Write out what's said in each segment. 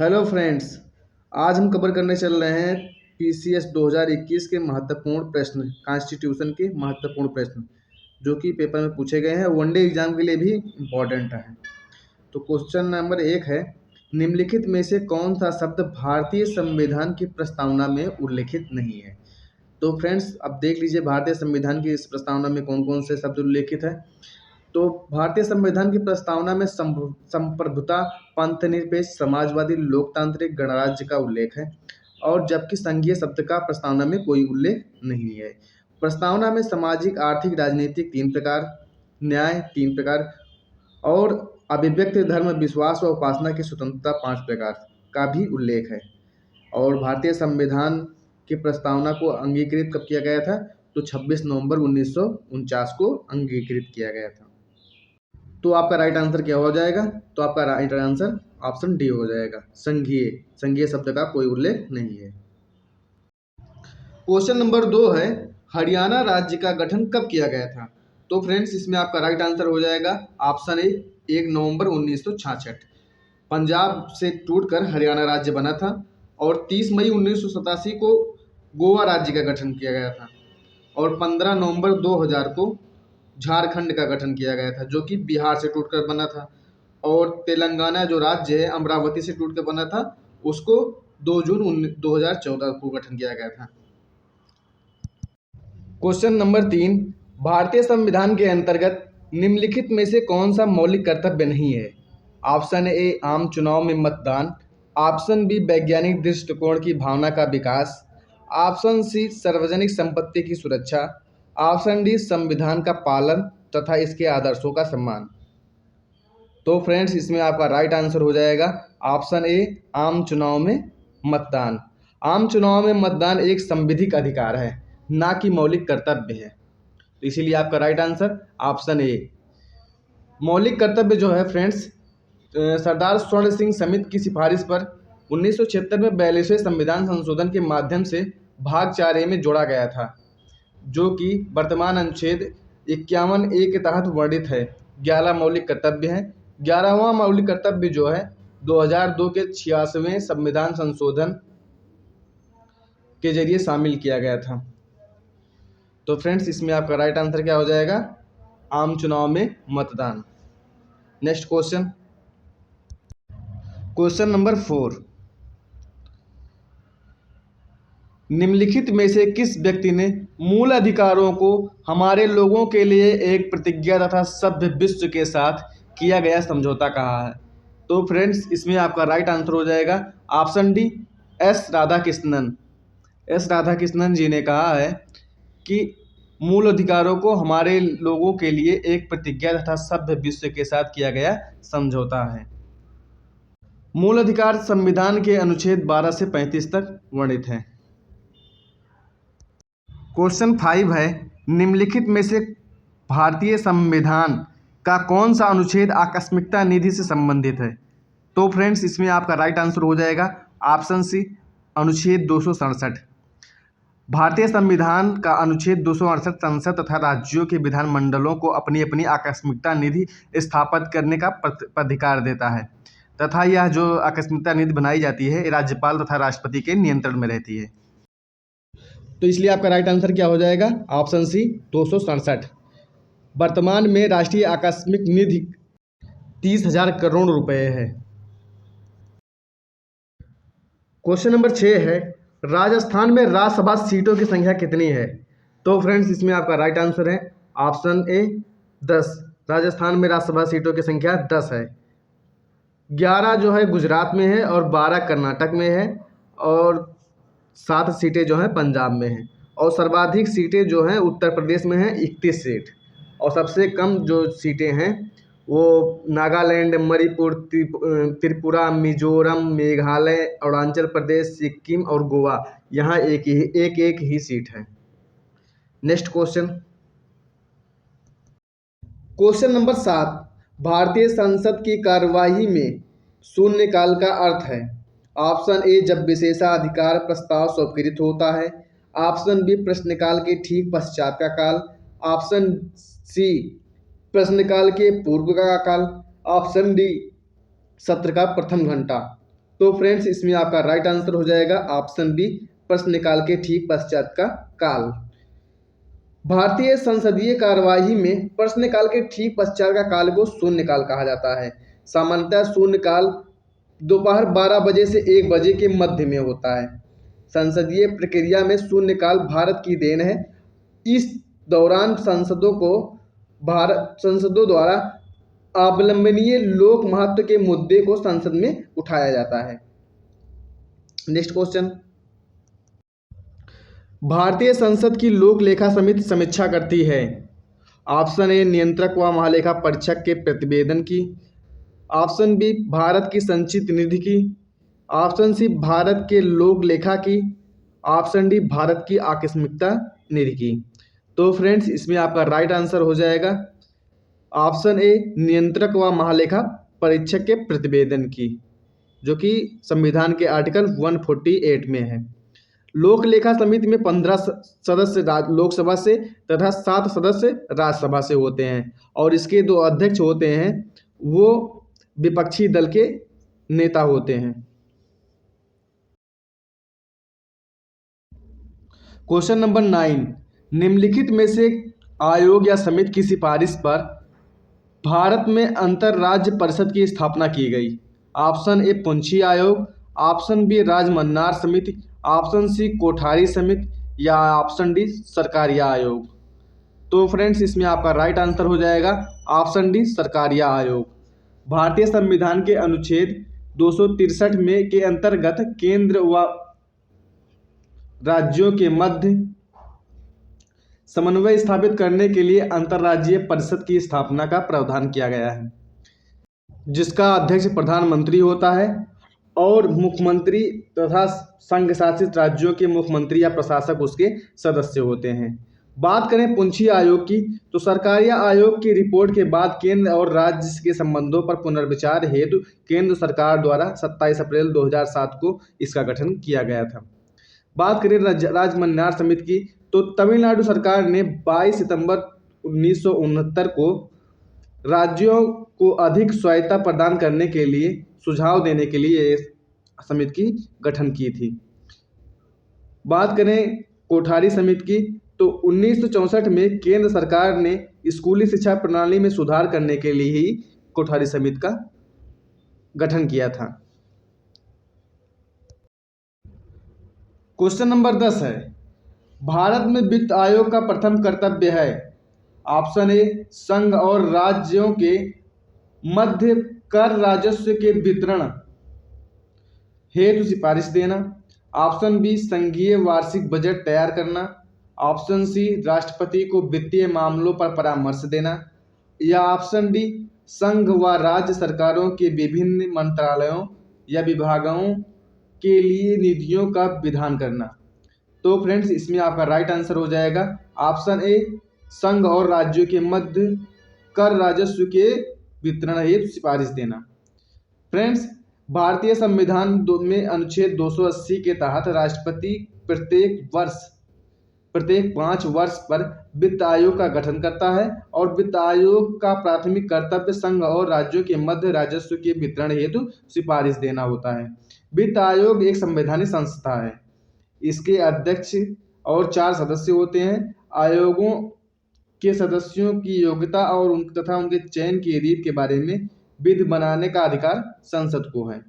Hello friends. आज हम cover करने चल रहे हैं पीसीएस 2021 के महत्वपूर्ण प्रश्न, कॉन्स्टिट्यूशन के महत्वपूर्ण प्रश्न जो कि पेपर में पूछे गए हैं, वनडे एग्जाम के लिए भी इम्पोर्टेंट है। तो क्वेश्चन नंबर 1 है, निम्नलिखित में से कौन सा शब्द भारतीय संविधान की प्रस्तावना में उल्लेखित नहीं है। तो फ्रेंड्स अब देख लीजिए भारतीय संविधान की इस प्रस्तावना में कौन कौन से शब्द उल्लेखित है। तो भारतीय संविधान की प्रस्तावना में संप्रभुता, पंथनिरपेक्ष, समाजवादी, लोकतांत्रिक गणराज्य का उल्लेख है, और जबकि संघीय शब्द का प्रस्तावना में कोई उल्लेख नहीं है। प्रस्तावना में सामाजिक, आर्थिक, राजनीतिक 3 प्रकार, न्याय 3 प्रकार और अभिव्यक्ति, धर्म, विश्वास व उपासना की स्वतंत्रता 5 प्रकार का भी उल्लेख है। और भारतीय संविधान की प्रस्तावना को अंगीकृत कब किया गया था? तो 26 नवंबर 1949 को अंगीकृत किया गया था। तो आपका राइट आंसर क्या हो जाएगा? तो आपका राइट आंसर ऑप्शन डी हो जाएगा, संघीय शब्द का कोई उल्लेख नहीं है। क्वेश्चन नंबर 2 है, हरियाणा राज्य का गठन कब किया गया था? तो फ्रेंड्स इसमें आपका राइट आंसर हो जाएगा ऑप्शन ए, 1 नवंबर 1966। पंजाब से टूटकर हरियाणा राज्य बना था और 30 मई 1987 को गोवा राज्य का गठन किया गया था और 15 नवंबर 2000 को झारखंड का गठन किया गया था जो कि बिहार से टूटकर बना था। और तेलंगाना जो राज्य है अमरावती से टूटकर बना था, उसको 2 जून 2014 को गठन किया गया था। क्वेश्चन नंबर 3, भारतीय संविधान के अंतर्गत निम्नलिखित में से कौन सा मौलिक कर्तव्य नहीं है? ऑप्शन ए, आम चुनाव में मतदान। ऑप्शन बी, वैज्ञानिक दृष्टिकोण की भावना का विकास। ऑप्शन सी, सार्वजनिक संपत्ति की सुरक्षा। ऑप्शन डी, संविधान का पालन तथा इसके आदर्शों का सम्मान। तो फ्रेंड्स इसमें आपका राइट आंसर हो जाएगा ऑप्शन ए, आम चुनाव में मतदान। आम चुनाव में मतदान एक संवैधानिक अधिकार है, ना कि मौलिक कर्तव्य है। तो इसीलिए आपका राइट आंसर ऑप्शन ए। मौलिक कर्तव्य जो है फ्रेंड्स, सरदार स्वर्ण सिंह समिति की सिफारिश पर 1976 में 42वें संविधान संशोधन के माध्यम से भाग 4A में जोड़ा गया था, जो कि वर्तमान अनुच्छेद 51A के तहत वर्णित है। 11 मौलिक कर्तव्य हैं। 11वां मौलिक कर्तव्य जो है 2002 के 86वें संविधान संशोधन के जरिए शामिल किया गया था। तो फ्रेंड्स इसमें आपका राइट आंसर क्या हो जाएगा? आम चुनाव में मतदान। नेक्स्ट क्वेश्चन, क्वेश्चन नंबर 4, निम्नलिखित में से किस व्यक्ति ने मूल अधिकारों को हमारे लोगों के लिए एक प्रतिज्ञा तथा सभ्य विश्व के साथ किया गया समझौता कहा है? तो फ्रेंड्स इसमें आपका राइट आंसर हो जाएगा option D, S Radhakrishnan. S Radhakrishnan ji ने कहा है कि मूल अधिकारों को हमारे लोगों के लिए एक प्रतिज्ञा तथा सभ्य विश्व के साथ किया गया समझौता है। मूल अधिकार संविधान के अनुच्छेद 12 से 35 तक वर्णित है। क्वेश्चन 5 है, निम्नलिखित में से भारतीय संविधान का कौन सा अनुच्छेद आकस्मिकता निधि से संबंधित है? तो फ्रेंड्स इसमें आपका राइट आंसर हो जाएगा ऑप्शन सी, अनुच्छेद 267। भारतीय संविधान का अनुच्छेद 268 संसद तथा राज्यों के विधानमंडलों को अपनी अपनी आकस्मिकता निधि स्थापित करने का अधिकार देता है तथा यह जो आकस्मिकता निधि बनाई जाती है राज्यपाल तथा राष्ट्रपति के नियंत्रण में रहती है। तो इसलिए आपका राइट आंसर क्या हो जाएगा? Option C, 267। वर्तमान में राष्ट्रीय आकस्मिक निधि 30,000 करोड़ रुपए है। क्वेश्चन नंबर 6 है, राजस्थान में राज्यसभा सीटों की संख्या कितनी है? तो फ्रेंड्स इसमें आपका राइट आंसर है ऑप्शन ए, 10। राजस्थान में राज्यसभा सीटों की संख्या 10 है। 11 जो है गुजरात में है और 12 कर्नाटक में है और 7 सीटें जो हैं पंजाब में हैं और सर्वाधिक सीटें जो हैं उत्तर प्रदेश में हैं, 31 सीट। और सबसे कम जो सीटें हैं वो नागालैंड, मणिपुर, त्रिपुरा, मिजोरम, मेघालय, अरुणाचल प्रदेश, सिक्किम और गोवा, यहाँ एक ही सीट है। नेक्स्ट क्वेश्चन, क्वेश्चन नंबर 7, भारतीय संसद की कार्यवाही में शून्यकाल का अर्थ है? ऑप्शन ए, जब विशेषाधिकार प्रस्ताव स्वीकृत होता है। ऑप्शन बी, प्रश्नकाल के ठीक पश्चात का काल। ऑप्शन सी, प्रश्नकाल के पूर्व का काल। ऑप्शन डी, सत्र का प्रथम घंटा। तो फ्रेंड्स इसमें आपका राइट आंसर हो जाएगा ऑप्शन बी, प्रश्नकाल के ठीक पश्चात का काल। भारतीय संसदीय कार्यवाही में प्रश्नकाल के ठीक पश्चात का काल को शून्यकाल कहा जाता है। सामान्यतः शून्यकाल दोपहर 12 बजे से 1 बजे के मध्य में होता है। संसदीय प्रक्रिया में शून्यकाल भारत की देन है। इस दौरान संसदों द्वारा अवलंबनीय लोक महत्व के मुद्दे को संसद में उठाया जाता है। नेक्स्ट क्वेश्चन, भारतीय संसद की लोक लेखा समिति समीक्षा करती है। ऑप्शन ए, नियंत्रक व महालेखा परीक्षक के प्रतिवेदन की। ऑप्शन बी, भारत की संचित निधि की। ऑप्शन सी, भारत के लोक लेखा की। ऑप्शन डी, भारत की आकस्मिकता निधि की। तो फ्रेंड्स इसमें आपका राइट आंसर हो जाएगा ऑप्शन ए, नियंत्रक व महालेखा परीक्षक के प्रतिवेदन की, जो कि संविधान के आर्टिकल 148 में है। लोक लेखा समिति में 15 सदस्य लोकसभा से तथा 7 सदस्य राज्यसभा से होते हैं और इसके 2 अध्यक्ष होते हैं, वो विपक्षी दल के नेता होते हैं। क्वेश्चन नंबर 9, निम्नलिखित में से आयोग या समिति की सिफारिश पर भारत में अंतरराज्य परिषद की स्थापना की गई। ऑप्शन ए, पुंछी आयोग। ऑप्शन बी, राजमन्नार समिति। ऑप्शन सी, कोठारी समिति या ऑप्शन डी, सरकारिया आयोग। तो फ्रेंड्स इसमें आपका राइट आंसर हो जाएगा ऑप्शन डी, सरकारिया आयोग। भारतीय संविधान के अनुच्छेद 263 में के अंतर्गत केंद्र व राज्यों के मध्य समन्वय स्थापित करने के लिए अंतर्राज्यीय परिषद की स्थापना का प्रावधान किया गया है, जिसका अध्यक्ष प्रधानमंत्री होता है और मुख्यमंत्री तथा संघ शासित राज्यों के मुख्यमंत्री या प्रशासक उसके सदस्य होते हैं। बात करें पुंछी आयोग की, तो सरकारिया आयोग की रिपोर्ट के बाद केंद्र और राज्य के संबंधों पर पुनर्विचार हेतु केंद्र सरकार द्वारा 27 अप्रैल 2007 को इसका गठन किया गया था। बात करें राजमन्नार समिति की, तो तमिलनाडु सरकार ने 22 सितंबर 1969 को राज्यों को अधिक स्वायत्तता प्रदान करने के लिए सुझाव देने के लिए समिति की गठन की थी। बात करें कोठारी समिति की, तो 1964 में केंद्र सरकार ने स्कूली शिक्षा प्रणाली में सुधार करने के लिए ही कोठारी समिति का गठन किया था। क्वेश्चन नंबर 10 है, भारत में वित्त आयोग का प्रथम कर्तव्य है। ऑप्शन ए, संघ और राज्यों के मध्य कर राजस्व के वितरण हेतु सिफारिश देना। ऑप्शन बी, संघीय वार्षिक बजट तैयार करना। ऑप्शन सी, राष्ट्रपति को वित्तीय मामलों पर परामर्श देना। या ऑप्शन डी, संघ व राज्य सरकारों के विभिन्न मंत्रालयों या विभागों के लिए निधियों का विधान करना। तो फ्रेंड्स इसमें आपका राइट आंसर हो जाएगा ऑप्शन ए, संघ और राज्यों के मध्य कर राजस्व के वितरण हेतु सिफारिश देना। फ्रेंड्स भारतीय संविधान में अनुच्छेद 280 के तहत राष्ट्रपति प्रत्येक 5 वर्ष पर वित्त आयोग का गठन करता है और वित्त आयोग का प्राथमिक कर्तव्य संघ और राज्यों के मध्य राजस्व के वितरण हेतु सिफारिश देना होता है। वित्त आयोग एक संवैधानिक संस्था है। इसके अध्यक्ष और 4 सदस्य होते हैं। आयोगों के सदस्यों की योग्यता और तथा उनके चयन की रीत के बारे में विधि बनाने का अधिकार संसद को है।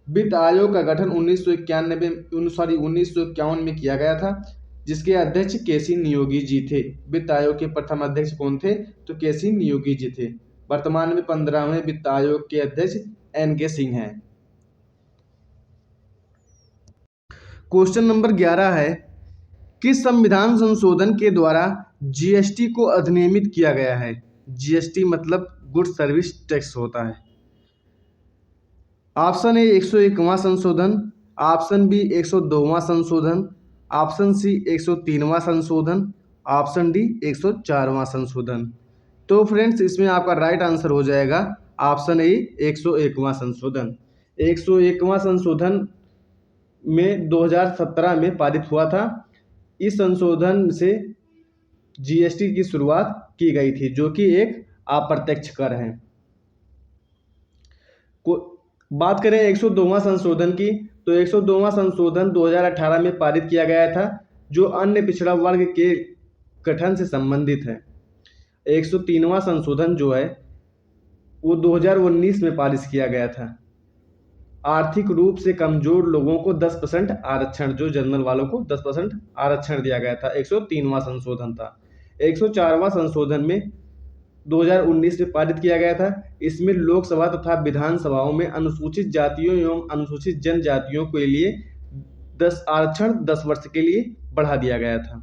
वित्त आयोग का गठन 1951 में किया गया था, जिसके अध्यक्ष केसी नियोगी जी थे। वित्त आयोग के प्रथम अध्यक्ष कौन थे? तो केसी नियोगी जी थे। वर्तमान में 15वें वित्त आयोग के अध्यक्ष एन.के. सिंह हैं। क्वेश्चन नंबर 11 है, किस संविधान संशोधन के द्वारा जीएसटी को अधिनियमित किया गया है? जीएसटी मतलब गुड सर्विस टैक्स होता है। ऑप्शन ए 101वां संशोधन, ऑप्शन बी 102वां संशोधन, ऑप्शन सी 103वां संशोधन, ऑप्शन डी 104वां संशोधन। तो फ्रेंड्स इसमें आपका राइट आंसर हो जाएगा ऑप्शन ए 101वां संशोधन। 101वां संशोधन में 2017 में पारित हुआ था। इस संशोधन से जीएसटी की शुरुआत की गई थी, जो कि एक अप्रत्यक्ष कर है। बात करें 102वां संशोधन की, तो 102वां संशोधन 2018 में पारित किया गया था, जो अन्य पिछड़ा वर्ग के गठन से संबंधित है। 103वां संशोधन जो है वो 2019 में पारित किया गया था। आर्थिक रूप से कमजोर लोगों को 10% आरक्षण, जो जनरल वालों को 10% आरक्षण दिया गया था, 103वां संशोधन था। 104वां संशोधन में 2019 में पारित किया गया था। इसमें लोकसभा तथा विधानसभाओं में अनुसूचित जातियों एवं अनुसूचित जनजातियों के लिए 10 आरक्षण 10 वर्ष के लिए बढ़ा दिया गया था।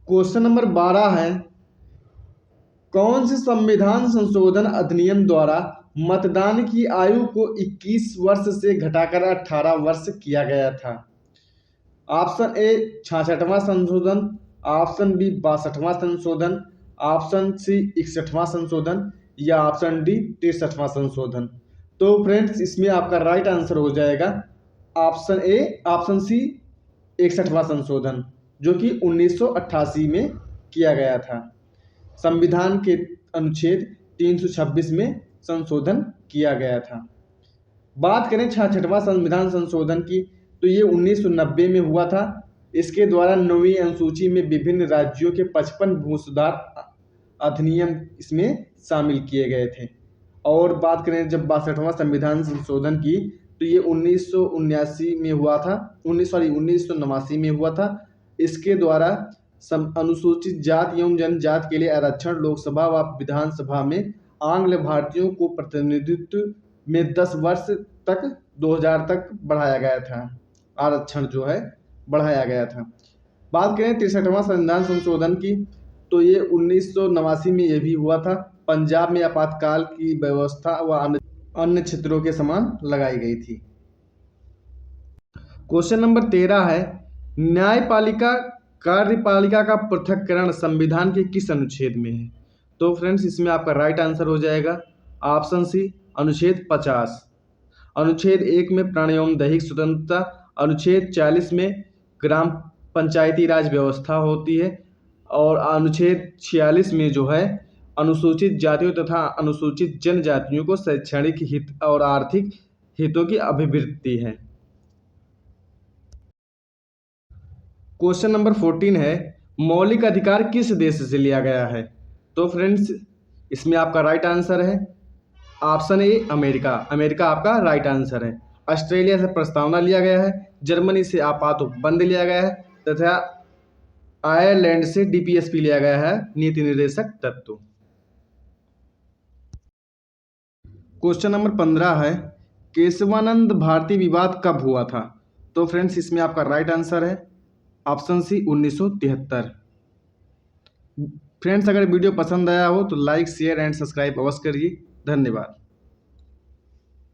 क्वेश्चन नंबर 12 है, कौन से संविधान संशोधन अधिनियम द्वारा मतदान की आयु को 21 वर्ष से घटाकर 18 वर्ष किया गया था? ऑप्शन ए 66वां संशोधन, ऑप्शन बी 62वां संशोधन, ऑप्शन सी 61वां संशोधन या ऑप्शन डी 63वां संशोधन। तो फ्रेंड्स इसमें आपका राइट आंसर हो जाएगा ऑप्शन ए, ऑप्शन सी 61वां संशोधन, जो कि 1988 में किया गया था। संविधान के अनुच्छेद 326 में संशोधन किया गया था। बात करें 66वां संविधान संशोधन की, तो ये 1990 में हुआ था। इसके द्वारा 9वीं अनुसूची में विभिन्न राज्यों के 55 भू सुधार अधिनियम इसमें शामिल किए गए थे। और बात करें जब 62वां संविधान संशोधन की, तो ये 1979 में हुआ था, 1989 में हुआ था। इसके द्वारा अनुसूचित जाति एवं जनजाति के लिए आरक्षण लोकसभा व विधानसभा में आंग्ल भारतीयों को प्रतिनिधित्व में 10 वर्ष तक 2000 तक बढ़ाया गया था। आरक्षण जो है बढ़ाया गया था। बात करें 63वां संविधान संशोधन की, तो ये 1989 में ये भी हुआ था। पंजाब में आपातकाल की व्यवस्था व अन्य क्षेत्रों के समान लगाई गई थी। क्वेश्चन नंबर 13 है, न्यायपालिका कार्यपालिका का पृथक्करण संविधान के किस अनुच्छेद में है? तो फ्रेंड्स इसमें आपका राइट आंसर हो जाएगा ऑप्शन सी अनुच्छेद 50। अनुच्छेद 1 में प्राण एवं दैहिक स्वतंत्रता, अनुच्छेद 40 में ग्राम पंचायती राज व्यवस्था होती है और अनुच्छेद 46 में जो है अनुसूचित जातियों तथा अनुसूचित जनजातियों को शैक्षणिक हित और आर्थिक हितों की अभिवृद्धि है। क्वेश्चन नंबर 14 है, मौलिक अधिकार किस देश से लिया गया है? तो फ्रेंड्स इसमें आपका राइट आंसर है ऑप्शन ए अमेरिका। अमेरिका आपका राइट आंसर है। ऑस्ट्रेलिया से प्रस्तावना लिया गया है, जर्मनी से आपात उपबंध लिया गया है तथा आयरलैंड से डीपीएसपी लिया गया है, नीति निर्देशक तत्व। क्वेश्चन नंबर 15 है, केशवानंद भारती विवाद कब हुआ था? तो फ्रेंड्स इसमें आपका राइट आंसर है ऑप्शन सी 1973। फ्रेंड्स अगर वीडियो पसंद आया हो तो लाइक शेयर एंड सब्सक्राइब अवश्य करिए। धन्यवाद।